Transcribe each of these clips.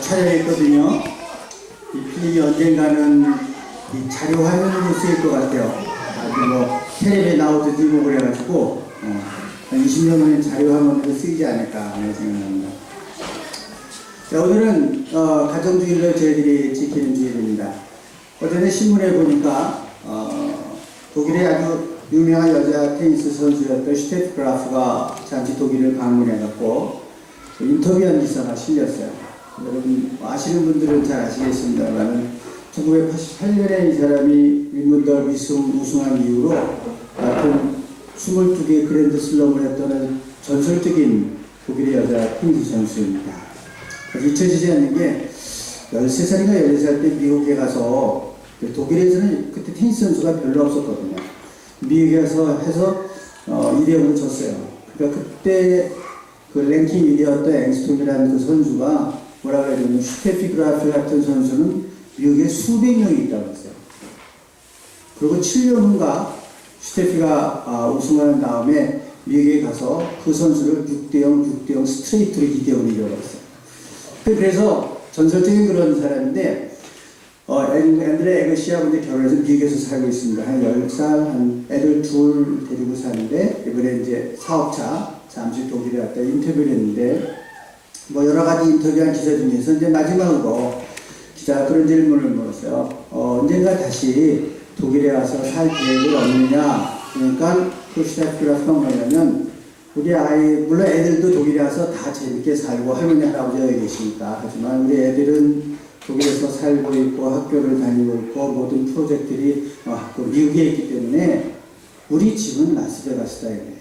촬영했거든요. 이 필름이 언젠가는 이 자료 화면으로 쓰일 것 같아요. 아주 뭐 텔레비에 나오듯이 목을 해가지고 한 20년 후에 자료 화면으로 쓰이지 않을까 하는 생각합니다. 자, 오늘은 가정주의를 저희들이 지키는 주일입니다. 어제는 신문에 보니까 독일의 아주 유명한 여자 테니스 선수였던 슈테프 그라프가 잠시 독일을 방문해갖고 인터뷰한 기사가 실렸어요. 여러분 아시는 분들은 잘 아시겠습니다만 1988년에 이 사람이 윈블던 우승한 이후로 같은 22개의 그랜드 슬럼을 했던 전설적인 독일의 여자 테니스 선수입니다. 잊혀지지 않는 게 13살인가 14살 때 미국에 가서 독일에서는 그때 테니스 선수가 별로 없었거든요. 미국에 가서 해서 1위0으로 졌어요. 그러니까 그때 그 랭킹 1위였던 앵스톰이라는 그 선수가 뭐라고 해야 되냐면 슈테피 그라프 같은 선수는 미국에 수백 명이 있다고 했어요. 그리고 7년 후인가 슈테피가 우승한 다음에 미국에 가서 그 선수를 6대0 스트레이트로 2대0으로 이겨버렸어요. 그래서 전설적인 그런 사람인데 앤드레 에그시하고 이제 결혼해서 미국에서 살고 있습니다. 한 10살, 한 애들 둘 데리고 사는데, 이번에 이제 사업차, 잠시 독일에 갔다 인터뷰를 했는데, 뭐 여러 가지 인터뷰한 기사 중에서 이제 마지막으로 기자가 그런 질문을 물었어요. 언젠가 다시 독일에 와서 살 계획을 없느냐? 그러니까 그 슈타트라스가 뭐냐면, 우리 아이, 물론 애들도 독일에 와서 다 재밌게 살고 할머니, 할아버지가 여기 계시니까. 하지만 우리 애들은 독일에서 살고 있고 학교를 다니고 있고 모든 프로젝트들이 미국에 있기 때문에 우리 집은 라스베가스다 이거예요.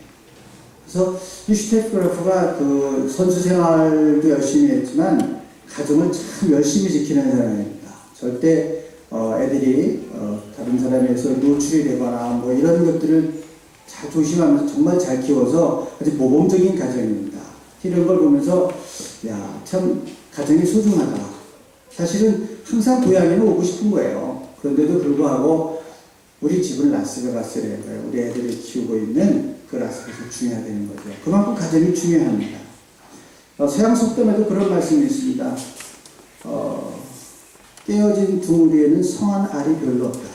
그래서 이 슈테프 그라프가 그 선수 생활도 열심히 했지만 가정을 참 열심히 지키는 사람입니다. 절대 애들이 다른 사람에 의해서 노출이 되거나 뭐 이런 것들을 잘 조심하면서 정말 잘 키워서 아주 모범적인 가정입니다. 이런 걸 보면서 야, 참 가정이 소중하다. 사실은 항상 고향에는 오고 싶은 거예요. 그런데도 불구하고 우리 집은 라스베가스라는 거예요. 우리 애들을 키우고 있는 그 라스베가스가 중요하다는 거죠. 그만큼 가정이 중요합니다. 서양 속담에도 그런 말씀이 있습니다. 깨어진 둥우리에는 성한 알이 별로 없다.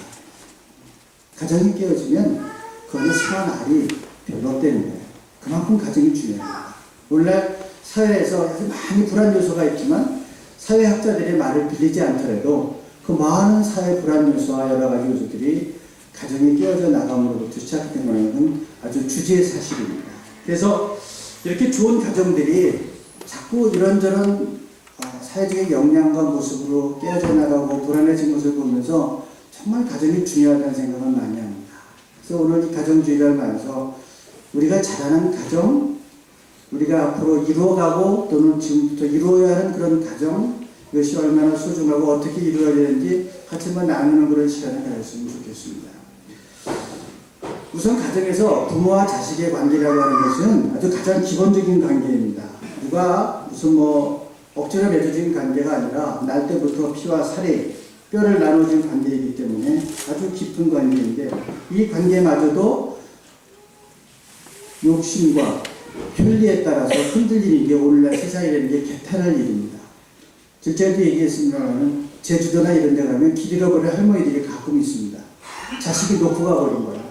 가정이 깨어지면 그거는 성한 알이 별로 없다는 거예요. 그만큼 가정이 중요합니다. 오늘날 사회에서 많이 불안 요소가 있지만 사회학자들의 말을 빌리지 않더라도 그 많은 사회 불안 요소와 여러 가지 요소들이 가정이 깨어져 나감으로부터 시작된 것은 아주 주지의 사실입니다. 그래서 이렇게 좋은 가정들이 자꾸 이런저런 사회적인 역량과 모습으로 깨어져 나가고 불안해진 것을 보면서 정말 가정이 중요하다는 생각을 많이 합니다. 그래서 오늘 이 가정주의를 하면서 우리가 자라는 가정, 우리가 앞으로 이루어가고 또는 지금부터 이루어야 하는 그런 가정, 이것이 얼마나 소중하고 어떻게 이루어야 되는지 같이 한번 나누는 그런 시간을 가졌으면 좋겠습니다. 우선 가정에서 부모와 자식의 관계라고 하는 것은 아주 가장 기본적인 관계입니다. 누가 무슨 뭐 억지로 맺어진 관계가 아니라 날 때부터 피와 살이 뼈를 나눠준 관계이기 때문에 아주 깊은 관계인데 이 관계마저도 욕심과 편리에 따라서 흔들리는 게 오늘날 세상이라는 게 개탄할 일입니다. 제도 얘기했습니다만 제주도나 이런 데 가면 길 잃어버린 할머니들이 가끔 있습니다. 자식이 놓고 가버린 거예요.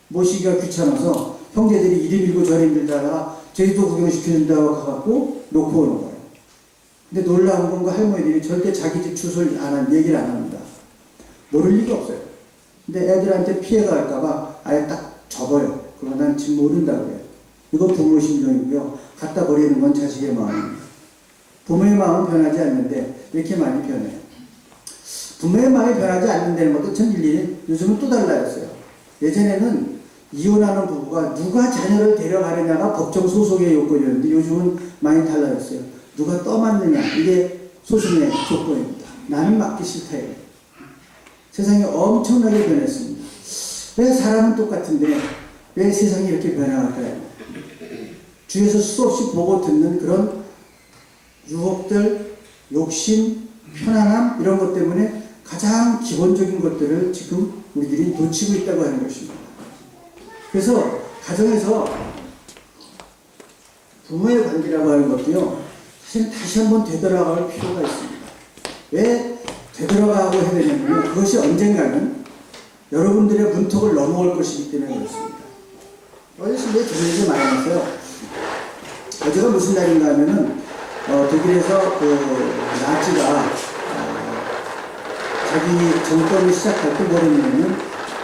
모시기가 귀찮아서 형제들이 이리 밀고 저리 밀다가 제주도 구경시켜준다고 가갖고 놓고 오는 거예요. 근데 놀라운 건 그 할머니들이 절대 자기 집 주소를 얘기를 안 합니다. 모를 리가 없어요. 근데 애들한테 피해가 갈까봐 아예 딱 접어요. 그러면 난 지금 모른다고 해요. 이거 부모 심정이고요. 갖다 버리는 건 자식의 마음입니다. 부모의 마음은 변하지 않는데 왜 이렇게 많이 변해요? 부모의 마음이 변하지 않는다는 것도 전 일일이 요즘은 또 달라졌어요. 예전에는 이혼하는 부부가 누가 자녀를 데려가느냐가 법정 소송의 요건이었는데 요즘은 많이 달라졌어요. 누가 떠맡느냐 이게 소송의 조건입니다. 나는 맡기 싫다예요. 세상이 엄청나게 변했습니다. 왜 사람은 똑같은데 왜 세상이 이렇게 변해갈까요? 주위에서 수없이 보고 듣는 그런 유혹들, 욕심, 편안함 이런 것 때문에 가장 기본적인 것들을 지금 우리들이 놓치고 있다고 하는 것입니다. 그래서 가정에서 부모의 관계라고 하는 것도요, 사실 다시 한번 되돌아갈 필요가 있습니다. 왜 되돌아가고 해야 되냐면요. 그것이 언젠가는 여러분들의 문턱을 넘어올 것이기 때문에 그렇습니다. 어제 신부에 그런 얘기 많이 했어요. 어제가 무슨 날인가 하면은, 독일에서 나치가, 자기 정권을 시작할 때 뭐냐면은,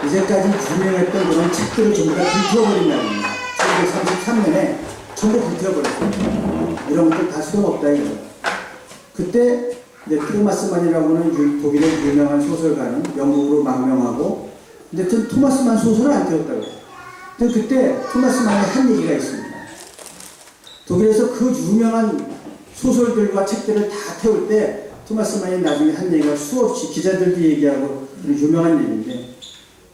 이제까지 유명했던 그런 책들을 전부 다 불태워버린 날입니다. 1933년에 전부 불태워버렸어요. 이런 것들 다 소용없다 이거예요. 그때, 토마스 만이라고는 독일의 유명한 소설가는 영국으로 망명하고, 근데 토마스 만 소설을 안 태웠다고요. 근데 그때 토마스 만이 한 얘기가 있습니다. 독일에서 그 유명한 소설들과 책들을 다 태울 때 토마스 만이 나중에 한 얘기가 수없이 기자들도 얘기하고 유명한 얘기인데,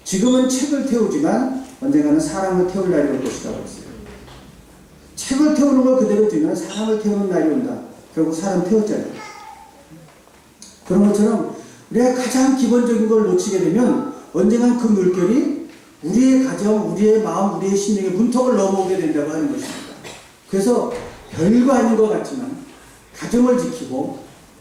지금은 책을 태우지만 언젠가는 사람을 태울 날이 올 것이라고 했어요. 책을 태우는 걸 그대로 두면 사람을 태우는 날이 온다. 결국 사람 태웠잖아요. 그런 것처럼 우리가 가장 기본적인 걸 놓치게 되면 언젠간 그 물결이 우리의 가정, 우리의 마음, 우리의 심령의 문턱을 넘어오게 된다고 하는 것입니다. 그래서 별거 아닌 것 같지만 가정을 지키고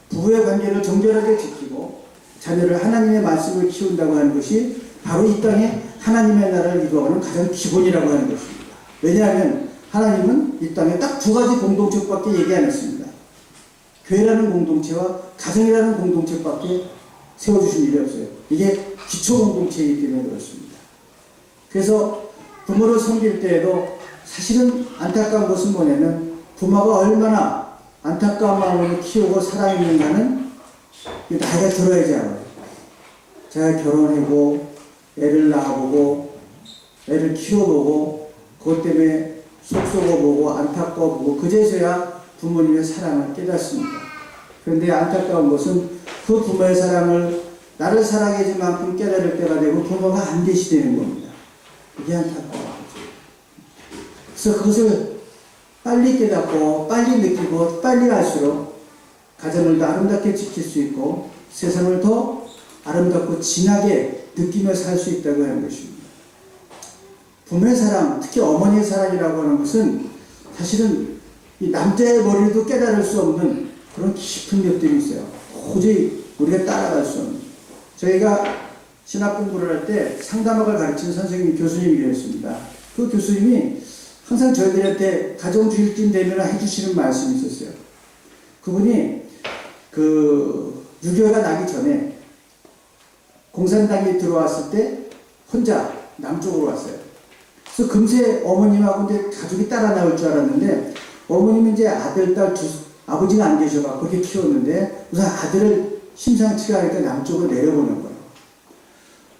부부의 관계를 정결하게 지키고 자녀를 하나님의 말씀을 키운다고 하는 것이 바로 이 땅에 하나님의 나라를 이루어가는 가장 기본이라고 하는 것입니다. 왜냐하면 하나님은 이 땅에 딱 두 가지 공동체밖에 얘기 안 했습니다. 교회라는 공동체와 가정이라는 공동체밖에 세워주신 일이 없어요. 이게 기초 공동체이기 때문에 그렇습니다. 그래서 부모를 섬길 때에도 사실은 안타까운 것은 뭐냐면 부모가 얼마나 안타까운 마음으로 키우고 살아있는가는 나이가 들어야지 알아요. 제가 결혼하고 애를 낳아보고 애를 키워보고 그것 때문에 속 썩어보고 안타까워보고 그제서야 부모님의 사랑을 깨닫습니다. 그런데 안타까운 것은 그 부모의 사랑을 나를 사랑해줄 만큼 깨달을 때가 되고 부모가 안 계시되는 겁니다. 이게 안타까운 거죠. 그래서 그것을 빨리 깨닫고 빨리 느끼고 빨리 알수록 가정을 더 아름답게 지킬 수 있고 세상을 더 아름답고 진하게 느끼며 살 수 있다고 하는 것입니다. 부모의 사랑, 특히 어머니의 사랑이라고 하는 것은 사실은 이 남자의 머리도 깨달을 수 없는 그런 깊은 것들이 있어요. 도저히 우리가 따라갈 수 없는. 저희가 신학 공부를 할 때 상담학을 가르치는 선생님, 교수님이 계셨습니다. 그 교수님이 항상 저희들한테 가정주일쯤 되면 해주시는 말씀이 있었어요. 그분이 6.25가 나기 전에 공산당이 들어왔을 때 혼자 남쪽으로 왔어요. 그래서 금세 어머님하고 이제 가족이 따라 나올 줄 알았는데 어머님은 이제 아들, 딸, 아버지가 안 계셔서 그렇게 키웠는데 우선 아들을 심상치가 않으니까 남쪽으로 내려보는 거예요.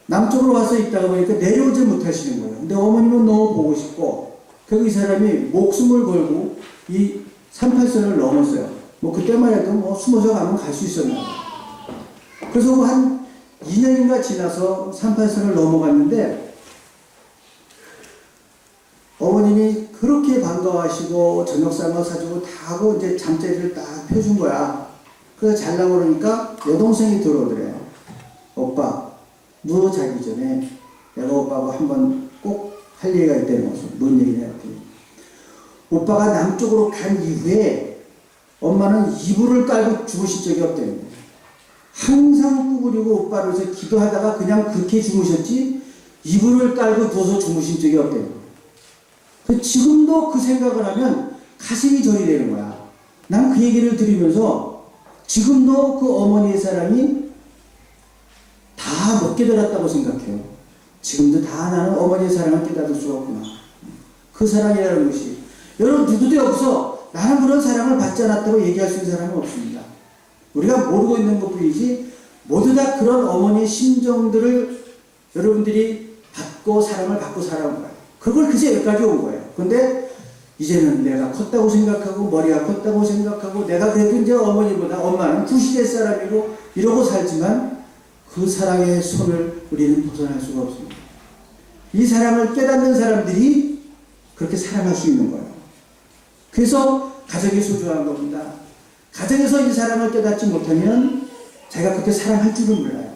남쪽으로 와서 있다가 보니까 내려오지 못하시는 거예요. 근데 어머님은 너무 보고 싶고 결국 이 사람이 목숨을 걸고 이 38선을 넘었어요. 뭐 그때만 해도 뭐 숨어서 가면 갈 수 있었나. 그래서 한 2년인가 지나서 38선을 넘어갔는데 어머님이 그렇게 반가워하시고 저녁 삶아 사주고 다 하고 이제 잠자리를 딱 펴준 거야. 그래서 잘라고 그러니까 여동생이 들어오더래요. 오빠, 너 자기 전에 내가 오빠하고 한번 꼭 할 얘기가 있다는 거죠. 뭔 얘기냐 했더니 오빠가 남쪽으로 간 이후에 엄마는 이불을 깔고 주무신 적이 없다는 거예요. 항상 꾸부리고 오빠를 위해서 기도하다가 그냥 그렇게 주무셨지 이불을 깔고 누워서 주무신 적이 없다는 거예요. 지금도 그 생각을 하면 가슴이 절이 되는 거야. 난 그 얘기를 들으면서 지금도 그 어머니의 사랑이 다 못 깨달았다고 생각해요. 지금도 다 나는 어머니의 사랑을 깨닫을 수가 없구나. 그 사랑이라는 것이 여러분 누구도 없어 나는 그런 사랑을 받지 않았다고 얘기할 수 있는 사람은 없습니다. 우리가 모르고 있는 것뿐이지 모두 다 그런 어머니의 심정들을 여러분들이 받고 사랑을 받고 살아온 거예요. 그걸 그새 여기까지 온 거예요. 근데 이제는 내가 컸다고 생각하고 머리가 컸다고 생각하고 내가 그래도 이제 어머니보다 엄마는 90대 사람이고 이러고 살지만 그 사랑의 손을 우리는 벗어날 수가 없습니다. 이 사랑을 깨닫는 사람들이 그렇게 사랑할 수 있는 거예요. 그래서 가정이 소중한 겁니다. 가정에서 이 사랑을 깨닫지 못하면 자기가 그렇게 사랑할 줄은 몰라요.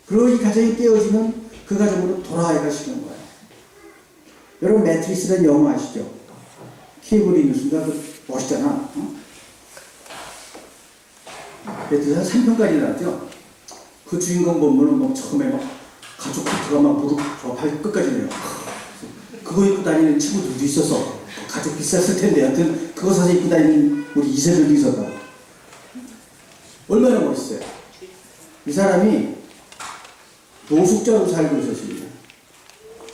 그리고 이 가정이 깨어지면 그 가정으로 돌아와야 시는 거예요. 여러분 매트리스라는 영화 아시죠? 케이블이 뉴스인가 멋있잖아. 그래서 3편까지 나왔죠. 그 주인공 보면은 뭐 처음에 막 가죽 코트가 막 무릎 저 발 끝까지 내요. 그거 입고 다니는 친구들도 있었어. 가죽 비쌌을 텐데 하여튼 그거 사서 입고 다니는 우리 이세돌도 있었다. 얼마나 멋있어요. 이 사람이 노숙자로 살고 있었습니다.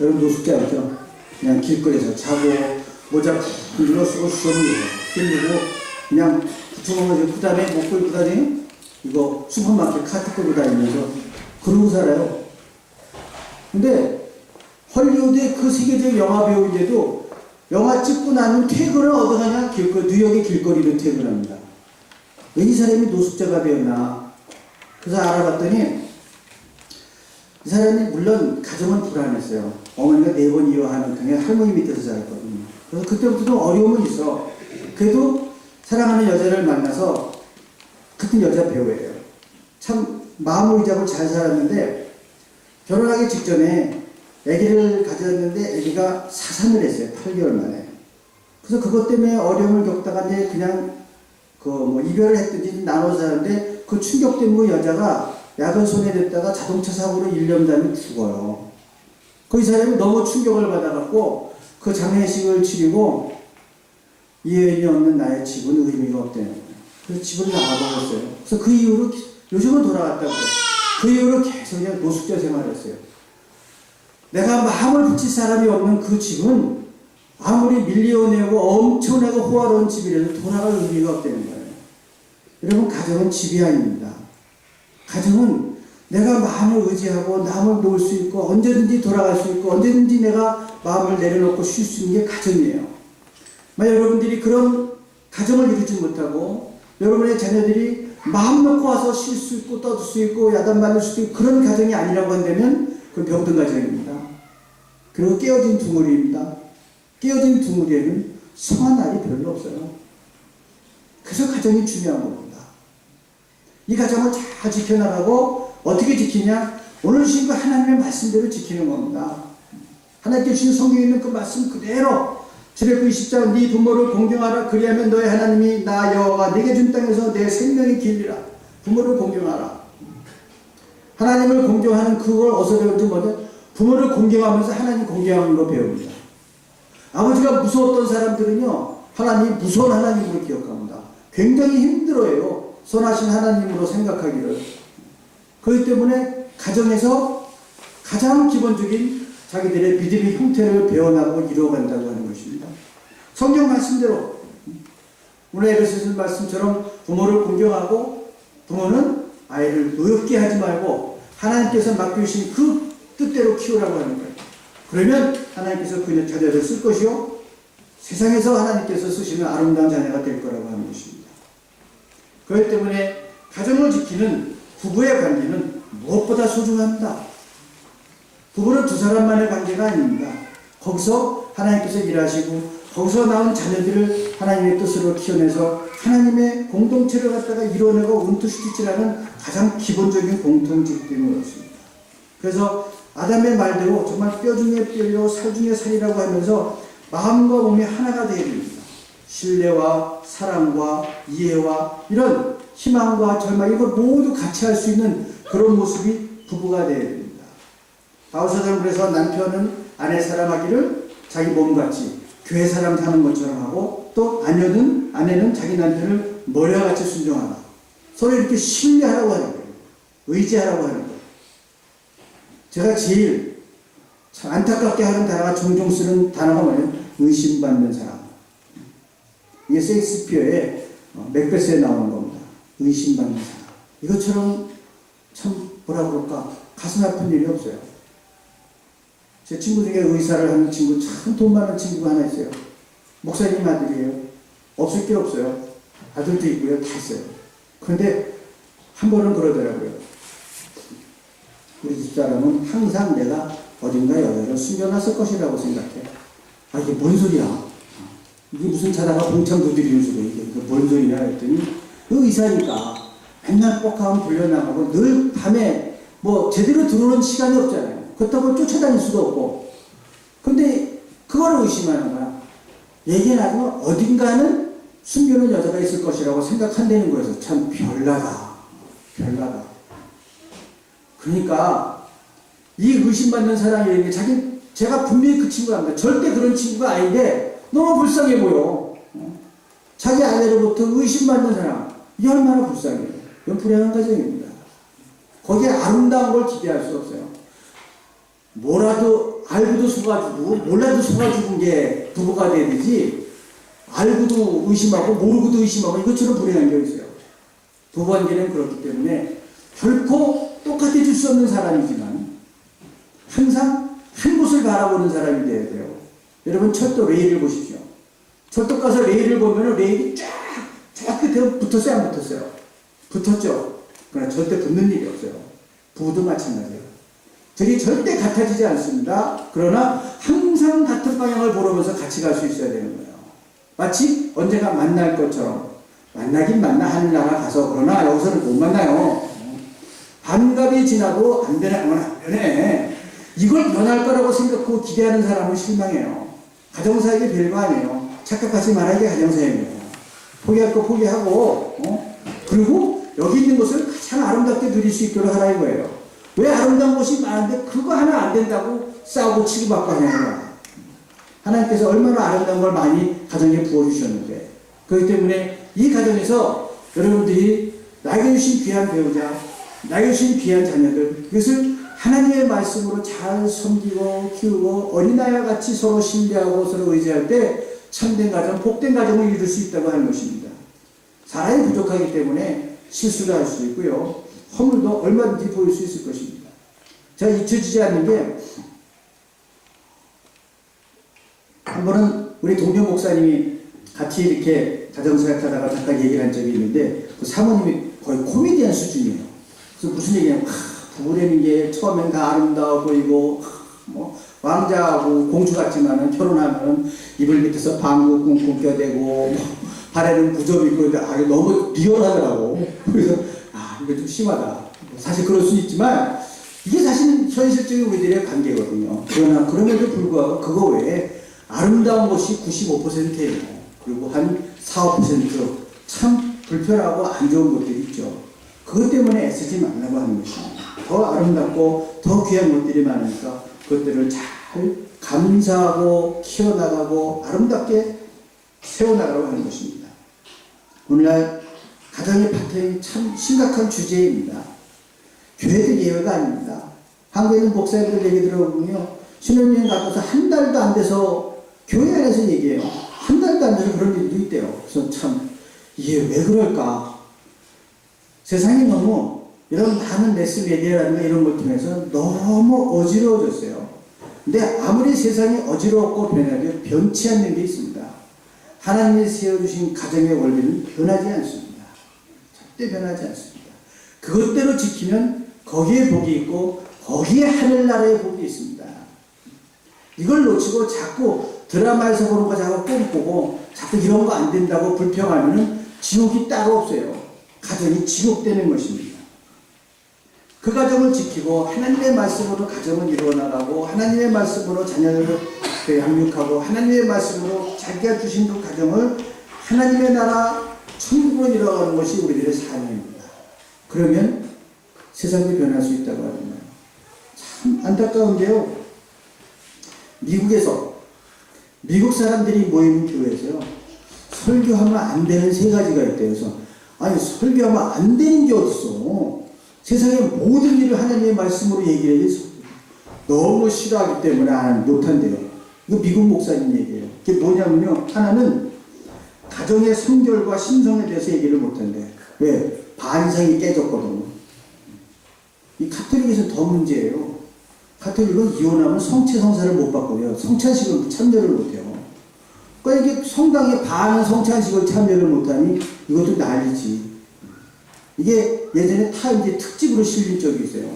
여러분 노숙자 알죠? 그냥 길거리에서 자고 모자 흔들어 쓰고 수염을 흘리고 그냥 부추먹어서 그 다음에 목 끌고 다니는 이거 슈퍼마켓 카트 끌고 다니면서 그러고 살아요. 근데 헐리우드의 그 세계적 영화 배우인데도 영화 찍고 나면 퇴근을 어디가냐? 뉴욕의 길거리로 퇴근합니다. 왜 이 사람이 노숙자가 되었나? 그래서 알아봤더니 이 사람이 물론 가정은 불안했어요. 어머니가 4번 이혼하는 그냥 할머니 밑에서 살았거든요. 그래서 그때부터도 어려움은 있어. 그래도 사랑하는 여자를 만나서 같은 여자 배우예요. 참 마음을 잡고 잘 살았는데 결혼하기 직전에 아기를 가졌는데 아기가 사산을 했어요. 8개월 만에. 그래서 그것 때문에 어려움을 겪다가 이제 그냥 이별을 했든지 나눠서 사는데 그 충격 때문에 여자가 약을 손에 댔다가 자동차 사고로 1년 다음에 죽어요. 그 이 사람이 너무 충격을 받아갖고 그 장례식을 치르고 이 여인이 없는 나의 집은 의미가 없다는 거예요. 그래서 집을 나가버렸어요. 그래서 그 이후로 요즘은 돌아갔다고 해요. 그 이후로 계속 그냥 노숙자 생활을 했어요. 내가 마음을 붙일 사람이 없는 그 집은 아무리 밀리어내고 엄청나고 호화로운 집이라도 돌아갈 의미가 없다는 거예요. 여러분 가정은 집이 아닙니다. 가정은 내가 마음을 의지하고 남을 놓을 수 있고 언제든지 돌아갈 수 있고 언제든지 내가 마음을 내려놓고 쉴 수 있는 게 가정이에요. 만약 여러분들이 그런 가정을 이루지 못하고 여러분의 자녀들이 마음 놓고 와서 쉴 수 있고 떠들 수 있고 야단받을 수도 있고 그런 가정이 아니라고 한다면 그건 병든 가정입니다. 그리고 깨어진 둥어리입니다. 깨어진 둥어리에는 성한 날이 별로 없어요. 그래서 가정이 중요한 겁니다. 이 가정을 잘 지켜나가고 어떻게 지키냐? 오늘 주신 그 하나님의 말씀대로 지키는 겁니다. 하나님께 주신 성경에 있는 그 말씀 그대로 출애굽기 20장 네 부모를 공경하라 그리하면 너의 하나님이 나 여호와가 네게 준 땅에서 내 생명이 길리라. 부모를 공경하라. 하나님을 공경하는 그걸 어디서 배우는지 뭐냐? 부모를 공경하면서 하나님 공경하는 거 배웁니다. 아버지가 무서웠던 사람들은요 하나님 무서운 하나님으로 기억합니다. 굉장히 힘들어요. 선하신 하나님으로 생각하기를. 그렇기 때문에 가정에서 가장 기본적인 자기들의 믿음의 형태를 배워나가고 이루어간다고 하는 것입니다. 성경 말씀대로 오늘 에베소서 말씀처럼 부모를 공경하고 부모는 아이를 노엽게 하지 말고 하나님께서 맡겨주신 그 뜻대로 키우라고 하는 거예요. 그러면 하나님께서 그 자녀를 쓸 것이요 세상에서 하나님께서 쓰시는 아름다운 자녀가 될 거라고 하는 것입니다. 그렇기 때문에 가정을 지키는 부부의 관계는 무엇보다 소중합니다. 부부는 두 사람만의 관계가 아닙니다. 거기서 하나님께서 일하시고 거기서 나온 자녀들을 하나님의 뜻으로 키워내서 하나님의 공동체를 갖다가 이뤄내고 은투시키라는 가장 기본적인 공통적인 것입니다. 그래서 아담의 말대로 정말 뼈 중에 뼈요 살 중에 살이라고 하면서 마음과 몸이 하나가 되어야 됩니다. 신뢰와 사랑과 이해와 이런 희망과 절망 이걸 모두 같이 할 수 있는 그런 모습이 부부가 되어야 됩니다. 바울사도는 그래서 남편은 아내 사랑하기를 자기 몸같이 교회 사람 사는 것처럼 하고 또 아내는 자기 남편을 머리와 같이 순종하라. 서로 이렇게 신뢰하라고 하는 거예요. 의지하라고 하는 거예요. 제가 제일 참 안타깝게 하는 단어가 종종 쓰는 단어가 뭐냐면 의심받는 사람. 이게 셰익스피어의 맥베스에 나오는 겁니다. 의심받는 사람. 이것처럼 참 뭐라 그럴까 가슴 아픈 일이 없어요. 제 친구 중에 의사를 하는 친구 참 돈 많은 친구가 하나 있어요. 목사님 아들이에요. 없을 게 없어요. 아들도 있고요. 다 있어요. 그런데 한 번은 그러더라고요. 우리 집사람은 항상 내가 어딘가 여자를 숨겨놨을 것이라고 생각해. 아 이게 뭔 소리야. 이게 무슨 자다가 봉창 두드리는 소리야. 이게 뭔 소리냐 했더니 그 의사니까 맨날 뻑하면 불려나가고 늘 밤에 뭐 제대로 들어오는 시간이 없잖아요. 그렇다고 쫓아다닐 수도 없고. 근데 그거를 의심하는 거야. 얘기는 하지만 어딘가는 숨겨놓은 여자가 있을 것이라고 생각한다는 거에서 참 별나다. 별나다. 그러니까 이 의심받는 사람이라는 게 제가 분명히 그 친구가 아닙니다. 절대 그런 친구가 아닌데 너무 불쌍해 보여. 자기 아내로부터 의심받는 사람. 이게 얼마나 불쌍해요. 이건 불행한 가정입니다. 거기에 아름다운 걸 기대할 수 없어요. 뭐라도 알고도 속아주고 몰라도 속아주는 게 부부가 돼야 되지, 알고도 의심하고 모르고도 의심하고 이것처럼 불행한 게 있어요. 부부관계는 그렇기 때문에 결코 똑같아질 수 없는 사람이지만 항상 한 곳을 바라보는 사람이 돼야 돼요. 여러분 철도 레일을 보십시오. 철도 가서 레일을 보면 레일이 쫙 끝에 붙었어요, 안 붙었어요? 붙었죠. 그러나 절대 붙는 일이 없어요. 부부도 마찬가지예요. 둘이 절대 같아지지 않습니다. 그러나 항상 같은 방향을 보면서 같이 갈 수 있어야 되는 거예요. 마치 언제가 만날 것처럼. 만나긴 만나, 하늘나라 가서. 그러나 여기서는 못 만나요. 반갑이 지나도 안 변하면 안 변해. 이걸 변할 거라고 생각하고 기대하는 사람은 실망해요. 가정사역이 별거 아니에요. 착각하지 말아야 게 가정사역이에요. 포기할 거 포기하고, 그리고 여기 있는 것을 가장 아름답게 누릴 수 있도록 하라 이거예요. 왜 아름다운 것이 많은데 그거 하나 안 된다고 싸우고 치고받고 하냐고요. 하나님께서 얼마나 아름다운 걸 많이 가정에 부어주셨는데. 그렇기 때문에 이 가정에서 여러분들이 나에게 주신 귀한 배우자, 나에게 주신 귀한 자녀들, 그것을 하나님의 말씀으로 잘 섬기고 키우고 어린아이와 같이 서로 신뢰하고 서로 의지할 때 참된 가정, 복된 가정을 이룰 수 있다고 하는 것입니다. 사람이 부족하기 때문에 실수를 할 수 있고요. 허물도 얼마든지 보일 수 있을 것입니다. 제가 잊혀지지 않는 게, 한 번은 우리 동료 목사님이 같이 이렇게 가정사역하다가 잠깐 얘기를 한 적이 있는데, 그 사모님이 거의 코미디언 수준이에요. 그래서 무슨 얘기냐면, 부부라는 게 처음엔 다 아름다워 보이고, 뭐 왕자하고 공주 같지만은 결혼하면 이불 밑에서 방구 꽁꽁 껴대고, 발에는 부점 입고, 너무 리얼하더라고. 그래서 이거 좀 심하다. 사실 그럴 수 있지만 이게 사실은 현실적인 우리들의 관계거든요. 그러나 그럼에도 불구하고 그거 외에 아름다운 것이 95%예요. 그리고 한 4, 5%참 불편하고 안 좋은 것들이 있죠. 그것 때문에 애쓰지 말라고 하는 것입니다. 더 아름답고 더 귀한 것들이 많으니까 그것들을 잘 감사하고 키워나가고 아름답게 세워나가라고 하는 것입니다. 오늘날 가정의 파탄이 참 심각한 주제입니다. 교회도 예외가 아닙니다. 한국에 있는 목사님들 얘기 들어보면요, 신혼여행 가서 한 달도 안 돼서 교회 안에서 얘기해요. 한 달도 안 돼서 그런 일도 있대요. 그래서 참 이게 왜 그럴까? 세상이 너무 이런 많은 매스메디어라든가 이런 걸 통해서 너무 어지러워졌어요. 근데 아무리 세상이 어지럽고 변해도 변치 않는 게 있습니다. 하나님이 세워주신 가정의 원리는 변하지 않습니다. 절대 변하지 않습니다. 그것대로 지키면 거기에 복이 있고 거기에 하늘나라의 복이 있습니다. 이걸 놓치고 자꾸 드라마에서 보는 거 자꾸 꿈꾸고 자꾸 이런 거 안 된다고 불평하면 지옥이 따로 없어요. 가정이 지옥되는 것입니다. 그 가정을 지키고 하나님의 말씀으로 가정을 이루어나가고 하나님의 말씀으로 자녀를 양육하고 하나님의 말씀으로 자기가 주신 그 가정을 하나님의 나라 천국으로 이뤄가는 것이 우리들의 사명입니다. 그러면 세상이 변할 수 있다고 하는 거예요. 참 안타까운데요. 미국에서 미국 사람들이 모이는 교회에서요, 설교하면 안 되는 3가지가 있대요. 그래서 아니 설교하면 안 되는 게 어딨어. 세상의 모든 일을 하나님의 말씀으로 얘기를 해서 너무 싫어하기 때문에 못한대요. 이거 미국 목사님 얘기예요. 그게 뭐냐면요, 하나는 가정의 성결과 신성에 대해서 얘기를 못한대. 왜? 반상이 깨졌거든요. 이 카톨릭에서는 더 문제예요. 카톨릭은 이혼하면 성체 성사를 못 받고요, 성찬식을 참여를 못해요. 그러니까 이게 성당에 반 성찬식을 참여를 못하니 이것도 난리지. 이게 예전에 타임즈 특집으로 실린 적이 있어요.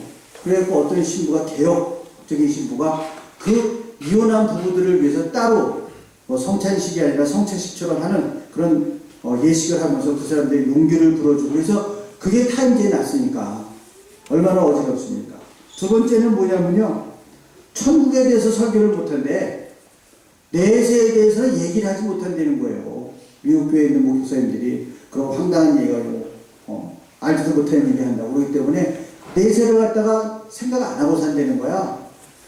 그래서 어떤 신부가, 개혁적인 신부가 그 이혼한 부부들을 위해서 따로 성찬식이 아니라 성찬식처럼 하는 그런 예식을 하면서 그 사람들이 용기를 불어주고 그래서 그게 타임즈에 났으니까 얼마나 어지럽습니까? 두 번째는 뭐냐면요, 천국에 대해서 설교를 못한데 내세에 대해서 얘기를 하지 못한다는 거예요. 미국 교회에 있는 목사님들이 그런 황당한 얘기가 알지도 못하는 얘기 한다고 그러기 때문에 내세를 갖다가 생각 안 하고 산다는 거야.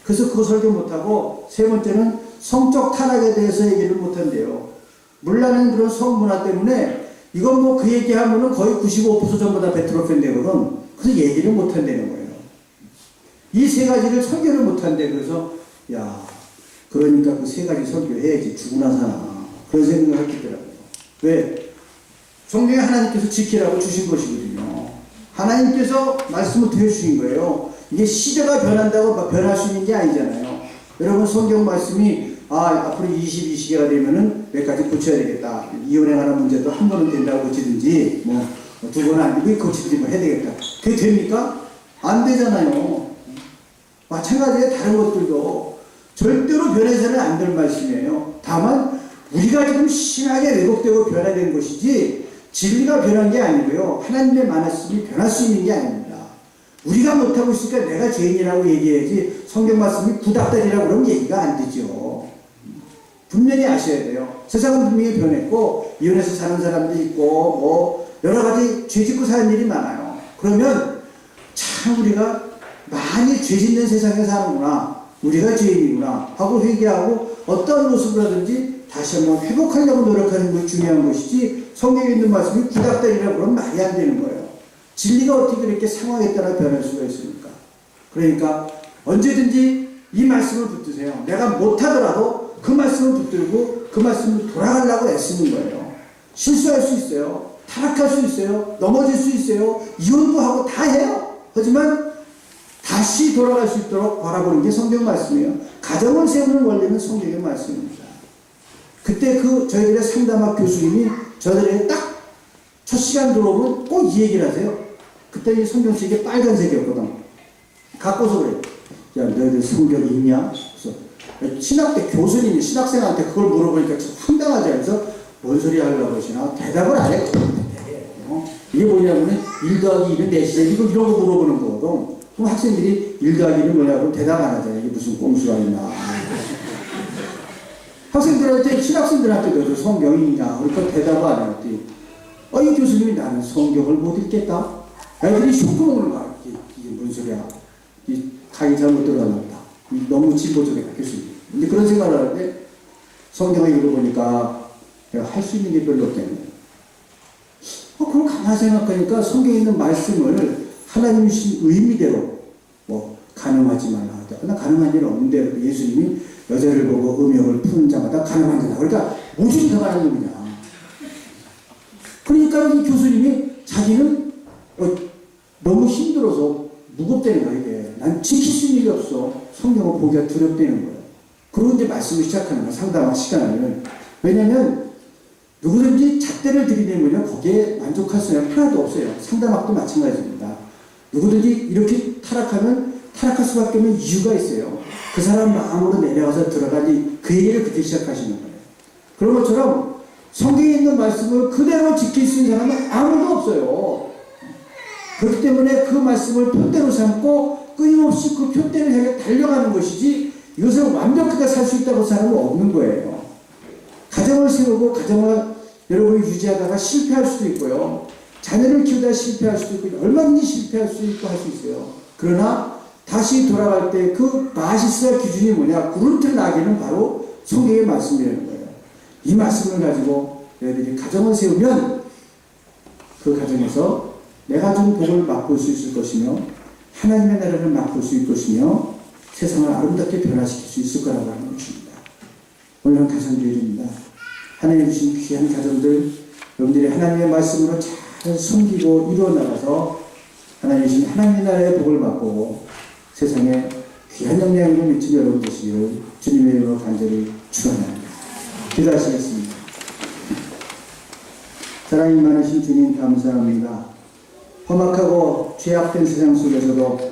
그래서 그거 설교 못하고, 세 번째는 성적 타락에 대해서 얘기를 못한대요. 물나는 그런 성문화 때문에 이건 뭐 그 얘기하면은 거의 95% 전부 다 베트로펜 되거든. 그래서 얘기를 못한다는 거예요. 이 세 가지를 설교를 못한대. 그래서 야, 그러니까 그 세 가지 설교해야지 죽으나 사나 그런 생각을 했더라고요. 왜? 성경에 하나님께서 지키라고 주신 것이거든요. 하나님께서 말씀을 드려주신 거예요. 이게 시대가 변한다고 변할 수 있는 게 아니잖아요. 여러분 성경 말씀이 앞으로 22시기가 되면은 몇 가지 고쳐야 되겠다. 이혼에 관한 문제도 한 번은 된다고 고치든지 두 번은 안 되고 고치든지 해야 되겠다. 그게 됩니까? 안 되잖아요. 마찬가지로 다른 것들도 절대로 변해서는 안 될 말씀이에요. 다만 우리가 지금 심하게 왜곡되고 변화된 것이지 진리가 변한 게 아니고요. 하나님의 말씀이 변할 수 있는 게 아닙니다. 우리가 못하고 있으니까 내가 죄인이라고 얘기해야지 성경 말씀이 구닥다리라고 그러면 얘기가 안 되죠. 분명히 아셔야 돼요. 세상은 분명히 변했고 이혼해서 사는 사람도 있고 여러 가지 죄 짓고 사는 일이 많아요. 그러면 참 우리가 많이 죄 짓는 세상에 사는구나, 우리가 죄인이구나 하고 회개하고 어떤 모습이라든지 다시 한번 회복하려고 노력하는 것이 중요한 것이지, 성경에 있는 말씀이 구닥다리라고 그러면 말이 안 되는 거예요. 진리가 어떻게 그렇게 상황에 따라 변할 수가 있습니까? 그러니까 언제든지 이 말씀을 붙드세요. 내가 못하더라도 그 말씀을 붙들고 그 말씀을 돌아가려고 애쓰는 거예요. 실수할 수 있어요. 타락할 수 있어요. 넘어질 수 있어요. 이혼도 하고 다 해요. 하지만 다시 돌아갈 수 있도록 바라보는 게 성경 말씀이에요. 가정을 세우는 원리는 성경의 말씀입니다. 그때 저희들의 상담학 교수님이 저들에게 딱 첫 시간 들어오면 꼭 이 얘기를 하세요. 그때 이 성경책이 빨간색이었거든. 갖고서 그래. 야, 너희들 성경 읽냐? 그래서 신학대 교수님이 신학생한테 그걸 물어보니까 참 황당하지 않아서 뭔 소리 하려고 그러시나? 대답을 안 해. 이게 뭐냐면 1 더하기 2는 4시제 이런 거 물어보는 거거든. 그럼 학생들이 1 더하기 2는 뭐냐고 대답 안 하잖아요. 이게 무슨 꼼수가 있나. 학생들한테, 신학생들한테 너도 성경이 있냐? 그러니까 대답을 안 했더니 이 교수님이 나는 성경을 못 읽겠다. 애들이 쇼크 먹는 거야. 이게 뭔 소리야. 이 강의 잘못 들어놨다. 너무 진보적이다, 교수님. 근데 그런 생각을 하는데 성경을 읽어보니까 내가 할 수 있는 게 별로 없다는 거예요. 그럼 가만히 생각하니까 성경에 있는 말씀을 하나님이 주신 의미대로 가능하지 말라 하다. 가능한 일은 없는데 예수님이 여자를 보고 음욕을 푸는 자마다 가능한 자다. 그러니까 무슨 가능한 놈이냐. 그러니까 이 교수님이 자기는 너무 힘들어서 무겁다는 거예요. 이게. 난 지킬 수 있는 일이 없어. 성경을 보기가 두렵다는 거예요. 그리고 이제 말씀을 시작하는 거예요. 상담할 시간을. 왜냐면 누구든지 잣대를 들이대면 거기에 만족할 수는 하나도 없어요. 상담학도 마찬가지입니다. 누구든지 이렇게 타락하면 타락할 수밖에 없는 이유가 있어요. 그 사람 마음으로 내려가서 들어가니 그 얘기를 그렇게 시작하시는 거예요. 그런 것처럼 성경에 있는 말씀을 그대로 지킬 수 있는 사람은 아무도 없어요. 그렇기 때문에 그 말씀을 표대로 삼고 끊임없이 그 표대를 향해 달려가는 것이지 이것을 완벽하게 살 수 있다고 사람은 없는 거예요. 가정을 세우고 가정을 여러분이 유지하다가 실패할 수도 있고요. 자녀를 키우다 실패할 수도 있고 얼마든지 실패할 수 있고 할 수 있어요. 그러나 다시 돌아갈 때 그 마시스의 기준이 뭐냐? 구름틀 나기는 바로 성경의 말씀이라는 거예요. 이 말씀을 가지고 너희들이 가정을 세우면 그 가정에서 내가 준 복을 맛볼 수 있을 것이며 하나님의 나라를 맛볼 수 있을 것이며 세상을 아름답게 변화시킬 수 있을 거라고 하는 것입니다. 오늘은 가정주일입니다. 하나님 주신 귀한 가정들, 여러분들이 하나님의 말씀으로 잘 섬기고 이루어 나가서 하나님 주신 하나님의 나라의 복을 맛보고 세상에 귀한 영향으로 미친 여러분 되시기를 주님의 이름으로 간절히 축원합니다. 기도하시겠습니다. 사랑이 많으신 주님 감사합니다. 험악하고 죄악된 세상 속에서도